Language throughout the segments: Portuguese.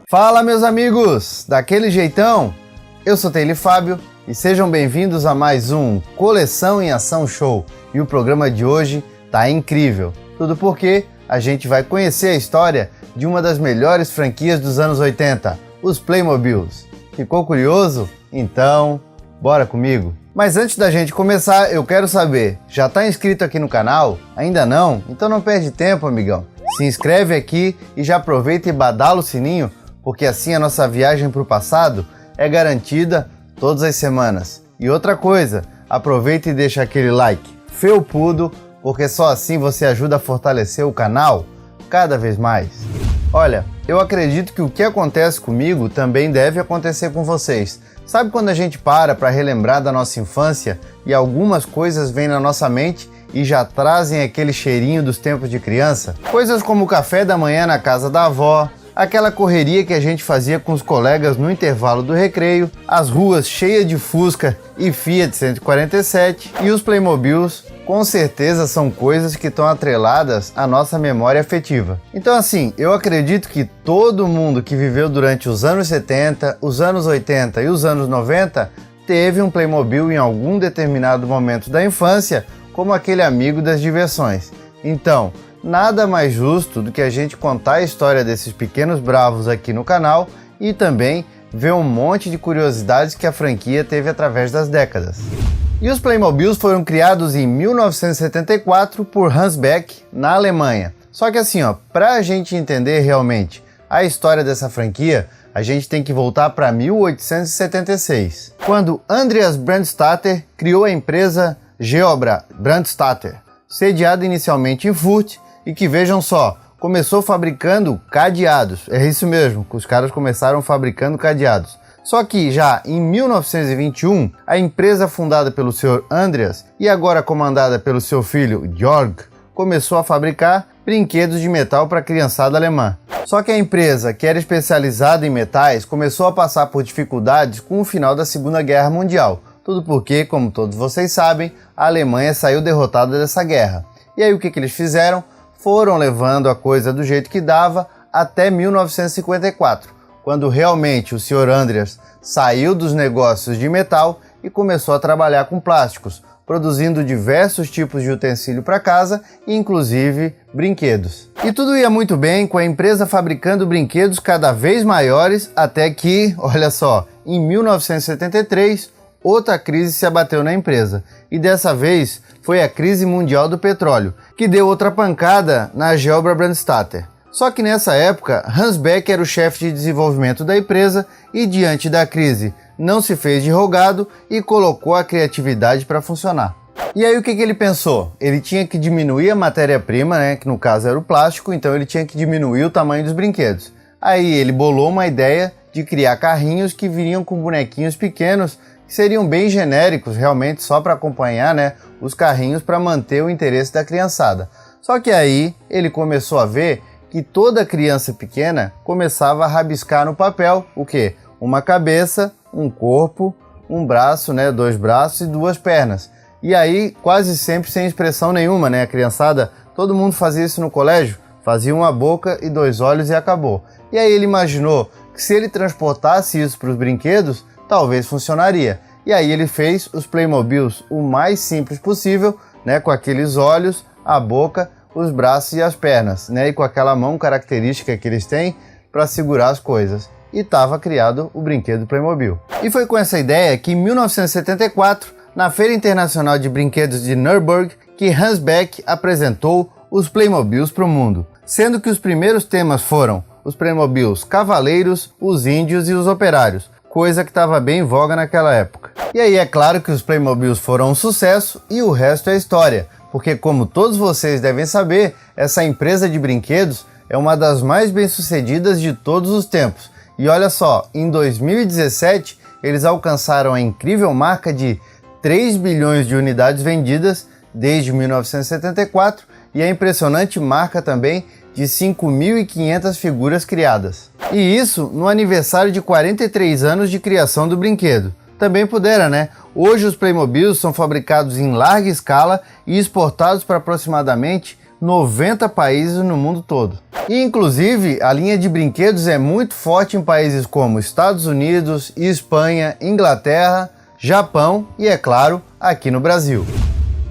Fala, meus amigos! Daquele jeitão? Eu sou Taylor Fábio e sejam bem-vindos a mais um Coleção em Ação Show. E o programa de hoje tá incrível. Tudo porque a gente vai conhecer a história de uma das melhores franquias dos anos 80, os Playmobils. Ficou curioso? Então, bora comigo! Mas antes da gente começar, eu quero saber, já tá inscrito aqui no canal? Ainda não? Então não perde tempo, amigão. Se inscreve aqui e já aproveita e badala o sininho, porque assim a nossa viagem para o passado é garantida todas as semanas. E outra coisa, aproveita e deixa aquele like felpudo, porque só assim você ajuda a fortalecer o canal cada vez mais. Olha, eu acredito que o que acontece comigo também deve acontecer com vocês. Sabe quando a gente para relembrar da nossa infância e algumas coisas vêm na nossa mente e já trazem aquele cheirinho dos tempos de criança? Coisas como o café da manhã na casa da avó, aquela correria que a gente fazia com os colegas no intervalo do recreio, as ruas cheias de Fusca e Fiat 147 e os Playmobils, com certeza são coisas que estão atreladas à nossa memória afetiva. Então assim, eu acredito que todo mundo que viveu durante os anos 70, os anos 80 e os anos 90 teve um Playmobil em algum determinado momento da infância como aquele amigo das diversões. Então, nada mais justo do que a gente contar a história desses pequenos bravos aqui no canal e também ver um monte de curiosidades que a franquia teve através das décadas. E os Playmobils foram criados em 1974 por Hans Beck, na Alemanha. Só que assim, para a gente entender realmente a história dessa franquia, a gente tem que voltar para 1876, quando Andreas Brandstatter criou a empresa Geobra Brandstatter, sediada inicialmente em Furt, e que, vejam só, começou fabricando cadeados. É isso mesmo, que os caras começaram fabricando cadeados. Só que já em 1921, a empresa fundada pelo Sr. Andreas e agora comandada pelo seu filho Georg, começou a fabricar brinquedos de metal para a criançada alemã. Só que a empresa, que era especializada em metais, começou a passar por dificuldades com o final da Segunda Guerra Mundial. Tudo porque, como todos vocês sabem, a Alemanha saiu derrotada dessa guerra. E aí o que eles fizeram? Foram levando a coisa do jeito que dava até 1954, quando realmente o Sr. Andreas saiu dos negócios de metal e começou a trabalhar com plásticos, produzindo diversos tipos de utensílio para casa, inclusive brinquedos. E tudo ia muito bem, com a empresa fabricando brinquedos cada vez maiores, até que, olha só, em 1973, outra crise se abateu na empresa, e dessa vez foi a crise mundial do petróleo, que deu outra pancada na Geobra Brandstatter. Só que nessa época, Hans Beck era o chefe de desenvolvimento da empresa e, diante da crise, não se fez de rogado e colocou a criatividade para funcionar. E aí o que ele pensou? Ele tinha que diminuir a matéria-prima, que no caso era o plástico, então ele tinha que diminuir o tamanho dos brinquedos. Aí ele bolou uma ideia de criar carrinhos que viriam com bonequinhos pequenos, que seriam bem genéricos, realmente só para acompanhar os carrinhos para manter o interesse da criançada. Só que aí ele começou a ver que toda criança pequena começava a rabiscar no papel o quê? Uma cabeça, um corpo, um braço, dois braços e duas pernas. E aí quase sempre sem expressão nenhuma, a criançada, todo mundo fazia isso no colégio, fazia uma boca e dois olhos e acabou. E aí ele imaginou que se ele transportasse isso para os brinquedos, talvez funcionaria. E aí ele fez os Playmobils o mais simples possível, com aqueles olhos, a boca, os braços e as pernas, e com aquela mão característica que eles têm para segurar as coisas. E estava criado o brinquedo Playmobil. E foi com essa ideia que em 1974, na Feira Internacional de Brinquedos de Nürburgring, que Hans Beck apresentou os Playmobils para o mundo, sendo que os primeiros temas foram os Playmobils Cavaleiros, os Índios e os Operários, coisa que estava bem em voga naquela época. E aí é claro que os Playmobils foram um sucesso e o resto é história, porque como todos vocês devem saber, essa empresa de brinquedos é uma das mais bem-sucedidas de todos os tempos. E olha só, em 2017 eles alcançaram a incrível marca de 3 bilhões de unidades vendidas desde 1974 e a impressionante marca também de 5.500 figuras criadas. E isso no aniversário de 43 anos de criação do brinquedo. Também pudera, Hoje os Playmobils são fabricados em larga escala e exportados para aproximadamente 90 países no mundo todo. E, inclusive, a linha de brinquedos é muito forte em países como Estados Unidos, Espanha, Inglaterra, Japão e, é claro, aqui no Brasil.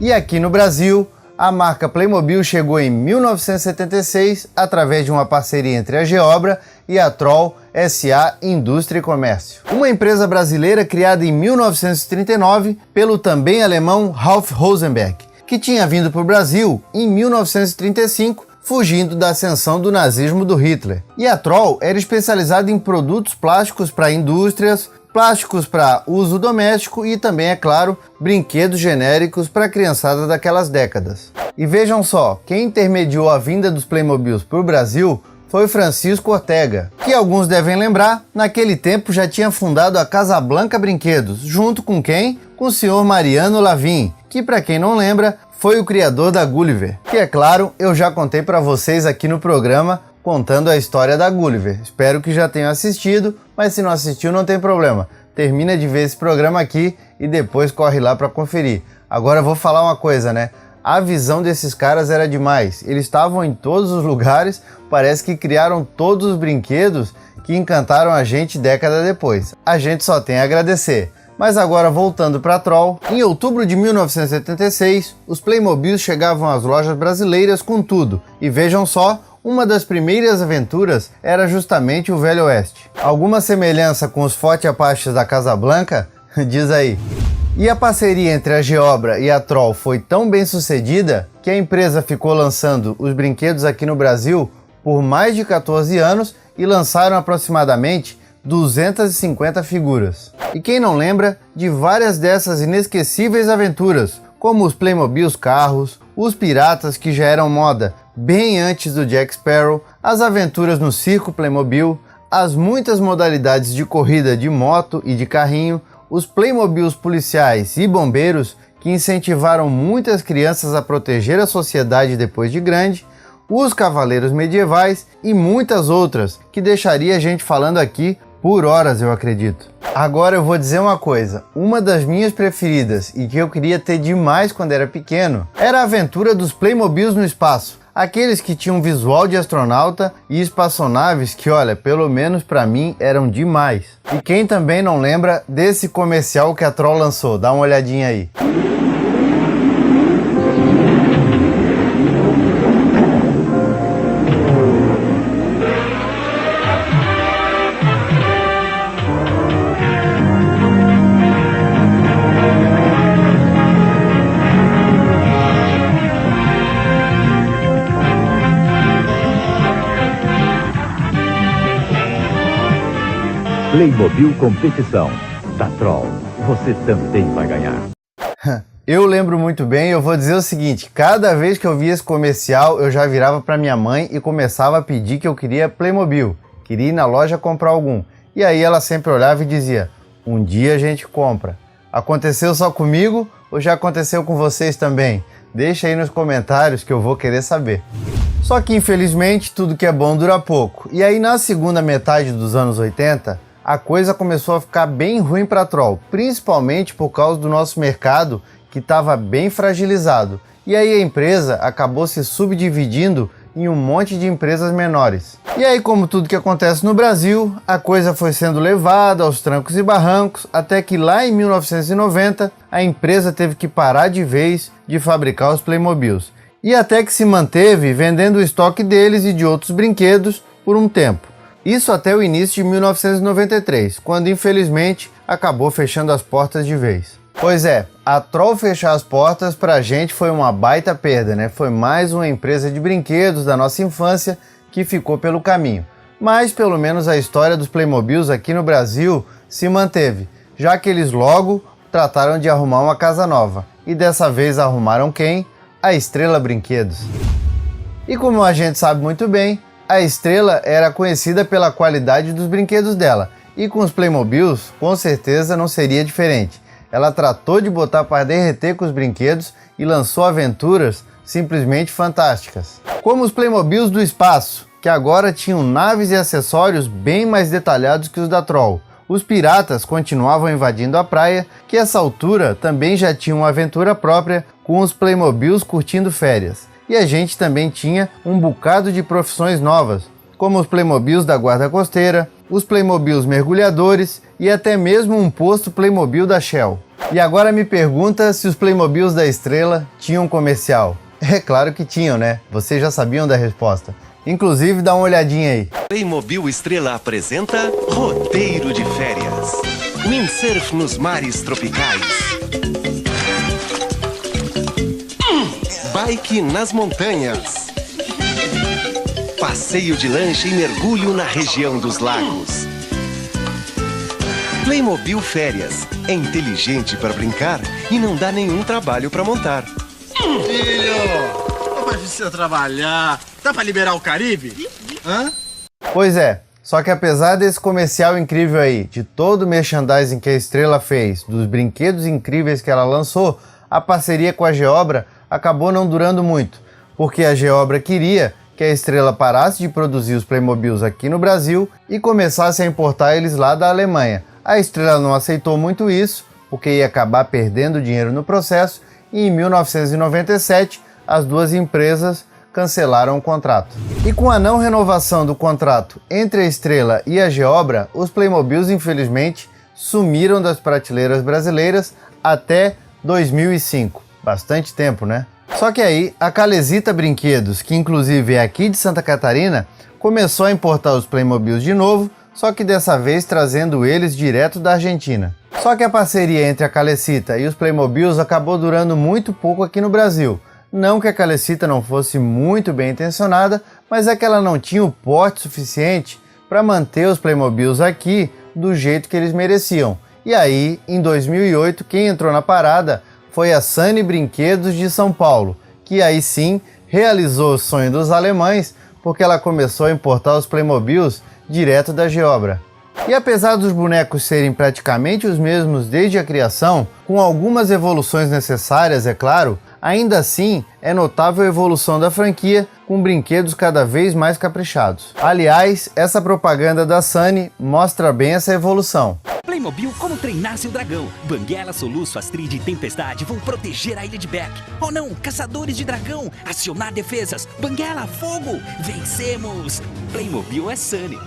E aqui no Brasil, a marca Playmobil chegou em 1976 através de uma parceria entre a Geobra e a Troll S.A. Indústria e Comércio. Uma empresa brasileira criada em 1939 pelo também alemão Ralph Rosenberg, que tinha vindo para o Brasil em 1935, fugindo da ascensão do nazismo do Hitler. E a Troll era especializada em produtos plásticos para indústrias, plásticos para uso doméstico e também, é claro, brinquedos genéricos para a criançada daquelas décadas. E vejam só, quem intermediou a vinda dos Playmobils para o Brasil foi Francisco Ortega, que alguns devem lembrar, naquele tempo já tinha fundado a Casablanca Brinquedos, junto com quem? Com o senhor Mariano Lavin, que, para quem não lembra, foi o criador da Gulliver, que, é claro, eu já contei para vocês aqui no programa, contando a história da Gulliver. Espero que já tenham assistido, mas se não assistiu não tem problema. Termina de ver esse programa aqui e depois corre lá para conferir. Agora eu vou falar uma coisa, né? A visão desses caras era demais. Eles estavam em todos os lugares, parece que criaram todos os brinquedos que encantaram a gente década depois. A gente só tem a agradecer. Mas agora voltando para a Troll, em outubro de 1976, os Playmobils chegavam às lojas brasileiras com tudo. E vejam só, uma das primeiras aventuras era justamente o Velho Oeste. Alguma semelhança com os Forte Apaches da Casablanca? Diz aí. E a parceria entre a Geobra e a Troll foi tão bem sucedida que a empresa ficou lançando os brinquedos aqui no Brasil por mais de 14 anos e lançaram aproximadamente 250 figuras. E quem não lembra de várias dessas inesquecíveis aventuras, como os Playmobils carros, os piratas que já eram moda bem antes do Jack Sparrow, as aventuras no circo Playmobil, as muitas modalidades de corrida de moto e de carrinho, os Playmobils policiais e bombeiros que incentivaram muitas crianças a proteger a sociedade depois de grande, os cavaleiros medievais e muitas outras que deixaria a gente falando aqui por horas, eu acredito. Agora eu vou dizer uma coisa, uma das minhas preferidas e que eu queria ter demais quando era pequeno, era a aventura dos Playmobils no espaço. Aqueles que tinham visual de astronauta e espaçonaves que, olha, pelo menos pra mim, eram demais. E quem também não lembra desse comercial que a Troll lançou? Dá uma olhadinha aí. Playmobil Competição da Troll. Você também vai ganhar. Eu lembro muito bem, eu vou dizer o seguinte, cada vez que eu via esse comercial, eu já virava para minha mãe e começava a pedir que eu queria Playmobil, queria ir na loja comprar algum. E aí ela sempre olhava e dizia, um dia a gente compra. Aconteceu só comigo ou já aconteceu com vocês também? Deixa aí nos comentários que eu vou querer saber. Só que infelizmente tudo que é bom dura pouco. E aí na segunda metade dos anos 80, a coisa começou a ficar bem ruim para a Troll, principalmente por causa do nosso mercado que estava bem fragilizado. E aí a empresa acabou se subdividindo em um monte de empresas menores. E aí, como tudo que acontece no Brasil, a coisa foi sendo levada aos trancos e barrancos, até que lá em 1990 a empresa teve que parar de vez de fabricar os Playmobils. E até que se manteve vendendo o estoque deles e de outros brinquedos por um tempo. Isso até o início de 1993, quando infelizmente acabou fechando as portas de vez. Pois é, a Troll fechar as portas pra gente foi uma baita perda, né? Foi mais uma empresa de brinquedos da nossa infância que ficou pelo caminho. Mas pelo menos a história dos Playmobils aqui no Brasil se manteve, já que eles logo trataram de arrumar uma casa nova. E dessa vez arrumaram quem? A Estrela Brinquedos. E como a gente sabe muito bem, a Estrela era conhecida pela qualidade dos brinquedos dela, e com os Playmobils, com certeza não seria diferente. Ela tratou de botar para derreter com os brinquedos e lançou aventuras simplesmente fantásticas. Como os Playmobils do espaço, que agora tinham naves e acessórios bem mais detalhados que os da Troll. Os piratas continuavam invadindo a praia, que a essa altura também já tinha uma aventura própria com os Playmobils curtindo férias. e a gente também tinha um bocado de profissões novas, como os Playmobils da Guarda Costeira, os Playmobils mergulhadores e até mesmo um posto Playmobil da Shell. E agora me pergunta se os Playmobils da Estrela tinham comercial. É claro que tinham, né? Vocês já sabiam da resposta. Inclusive, dá uma olhadinha aí. Playmobil Estrela apresenta Roteiro de Férias. Windsurf nos mares tropicais. Bike nas montanhas. Passeio de lancha e mergulho na região dos lagos. Playmobil Férias. É inteligente para brincar e não dá nenhum trabalho para montar. Filho, não faz você trabalhar. Dá pra liberar o Caribe? Hã? Pois é, só que apesar desse comercial incrível aí, de todo o merchandising que a Estrela fez, dos brinquedos incríveis que ela lançou, a parceria com a Geobra acabou não durando muito, porque a Geobra queria que a Estrela parasse de produzir os Playmobils aqui no Brasil e começasse a importar eles lá da Alemanha. A Estrela não aceitou muito isso, porque ia acabar perdendo dinheiro no processo, e em 1997 as duas empresas cancelaram o contrato. E com a não renovação do contrato entre a Estrela e a Geobra, os Playmobils infelizmente sumiram das prateleiras brasileiras até 2005. Bastante tempo, né? Só que aí a Calesita Brinquedos, que inclusive é aqui de Santa Catarina, começou a importar os Playmobils de novo, só que dessa vez trazendo eles direto da Argentina. Só que a parceria entre a Calesita e os Playmobils acabou durando muito pouco aqui no Brasil. Não que a Calesita não fosse muito bem intencionada, mas é que ela não tinha o porte suficiente para manter os Playmobils aqui do jeito que eles mereciam. E aí, em 2008, quem entrou na parada foi a Sunny Brinquedos de São Paulo, que aí sim realizou o sonho dos alemães, porque ela começou a importar os Playmobils direto da Geobra. E apesar dos bonecos serem praticamente os mesmos desde a criação, com algumas evoluções necessárias, é claro, ainda assim é notável a evolução da franquia, com brinquedos cada vez mais caprichados. Aliás, essa propaganda da Sunny mostra bem essa evolução. Playmobil, como treinar seu dragão. Banguela, Soluço, Astrid e Tempestade vão proteger a ilha de Beck. Oh não, caçadores de dragão, acionar defesas. Banguela, fogo, vencemos. Playmobil é Sunny.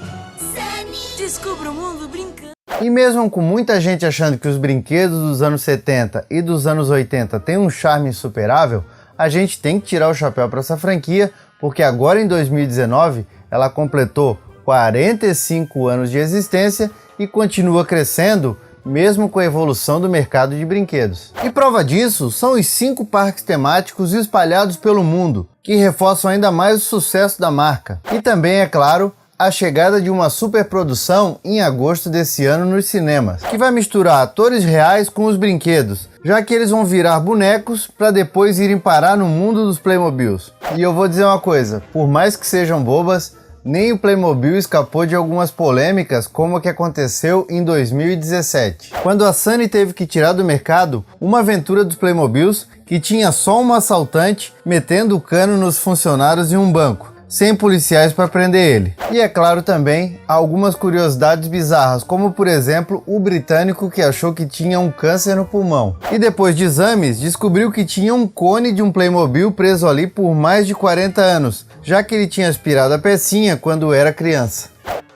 Descubra o mundo brincando. E mesmo com muita gente achando que os brinquedos dos anos 70 e dos anos 80 têm um charme insuperável, a gente tem que tirar o chapéu para essa franquia, porque agora em 2019 ela completou 45 anos de existência e continua crescendo, mesmo com a evolução do mercado de brinquedos. E prova disso são os 5 parques temáticos espalhados pelo mundo, que reforçam ainda mais o sucesso da marca. E também, é claro, a chegada de uma superprodução em agosto desse ano nos cinemas, que vai misturar atores reais com os brinquedos, já que eles vão virar bonecos para depois irem parar no mundo dos Playmobils. E eu vou dizer uma coisa, por mais que sejam bobas, nem o Playmobil escapou de algumas polêmicas, como a que aconteceu em 2017, quando a Sunny teve que tirar do mercado uma aventura dos Playmobils que tinha só um assaltante metendo o cano nos funcionários em um banco, sem policiais para prender ele. E é claro também algumas curiosidades bizarras, como por exemplo o britânico que achou que tinha um câncer no pulmão e depois de exames descobriu que tinha um cone de um Playmobil preso ali por mais de 40 anos, já que ele tinha aspirado a pecinha quando era criança.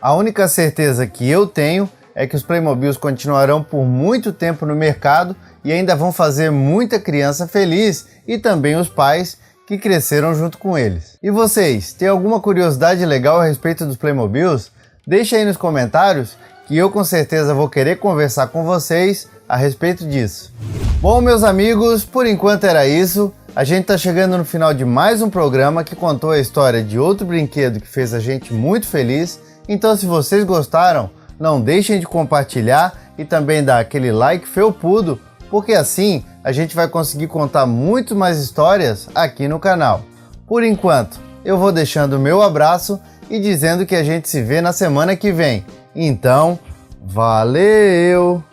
A única certeza que eu tenho é que os Playmobils continuarão por muito tempo no mercado e ainda vão fazer muita criança feliz e também os pais que cresceram junto com eles. E vocês, têm alguma curiosidade legal a respeito dos Playmobils? Deixa aí nos comentários que eu com certeza vou querer conversar com vocês a respeito disso. Bom, meus amigos, por enquanto era isso. A gente tá chegando no final de mais um programa que contou a história de outro brinquedo que fez a gente muito feliz. Então, se vocês gostaram, não deixem de compartilhar e também dar aquele like felpudo, porque assim a gente vai conseguir contar muito mais histórias aqui no canal. Por enquanto, eu vou deixando o meu abraço e dizendo que a gente se vê na semana que vem. Então, valeu!